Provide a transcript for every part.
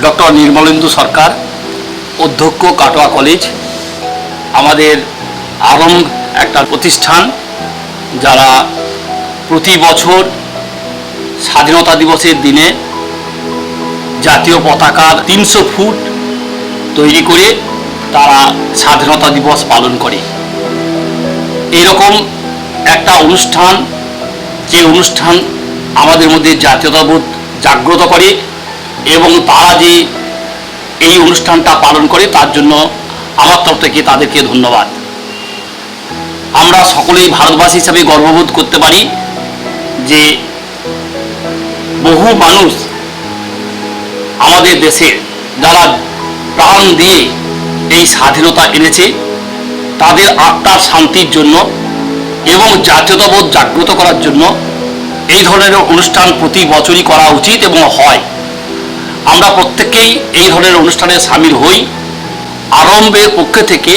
Doctor Nirmalendu সরকার, অধ্যক্ষ, Katwa college. আমাদের আরং একটা প্রতিষ্ঠান যারা প্রতি বছর স্বাধীনতা দিবসের দিনে জাতীয় পতাকার 300 ফুট তৈরি করে তারা স্বাধীনতা দিবস পালন করে। এরকম একটা অনুষ্ঠান, যে অনুষ্ঠান আমাদের মধ্যে জাতীয়তাবোধ জাগ্রত করে এবং তারা যে এই অনুষ্ঠানটা পালন করে তার জন্য আমার তরফ থেকে তাদেরকে ধন্যবাদ। আমরা সকলেই ভারতবাসী হিসাবে গর্ববোধ করতে পারি যে বহু মানুষ আমাদের দেশে যারা প্রাণ দিয়ে এই স্বাধীনতা এনেছে, তাদের আত্মার শান্তির জন্য এবং জাতীয়তাবোধ জাগ্রত করার জন্য এই ধরনের অনুষ্ঠান প্রতি বছরই করা উচিত এবং হয়। আমরা প্রত্যেকেই এই ধরনের অনুষ্ঠানে সামিল হই। আরম্ভের পক্ষ থেকে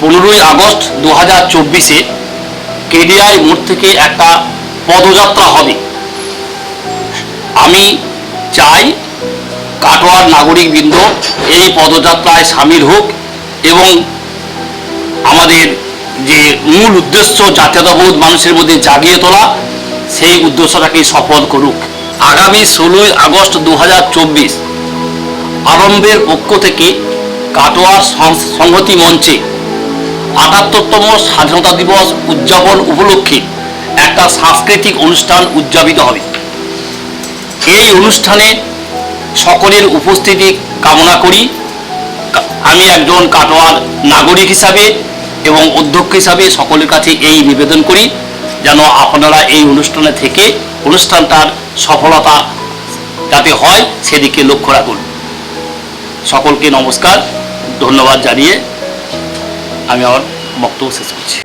15ই আগস্ট 2024-এ কেডিআই মোড় থেকে একটা পদযাত্রা হবে। আমি চাই কাটোয়ার নাগরিকবৃন্দ এই পদযাত্রায় সামিল হোক এবং আমাদের যে মূল উদ্দেশ্য জাতীয়তাবোধ মানুষের মধ্যে জাগিয়ে তোলা, সেই উদ্দেশ্যটাকে সফল করুক। আগামী 16ই আগস্ট 2024 আরম্ভের পক্ষ থেকে কাটোয়ার সংহতি মঞ্চে 78তম স্বাধীনতা দিবস উদযাপন উপলক্ষে একটা সাংস্কৃতিক অনুষ্ঠান উদযাপিত হবে। এই অনুষ্ঠানে সকলের উপস্থিতি কামনা করি। আমি একজন কাটোয়ার নাগরিক হিসাবে এবং অধ্যক্ষ হিসাবে সকলের কাছে এই নিবেদন করি যেন আপনারা এই অনুষ্ঠানে থেকে অনুষ্ঠানটার সফলতা যাতে হয় সেদিকে লক্ষ্য রাখুন। সকলকে নমস্কার, ধন্যবাদ জানিয়ে আমি আমার বক্তব্য শেষ করছি।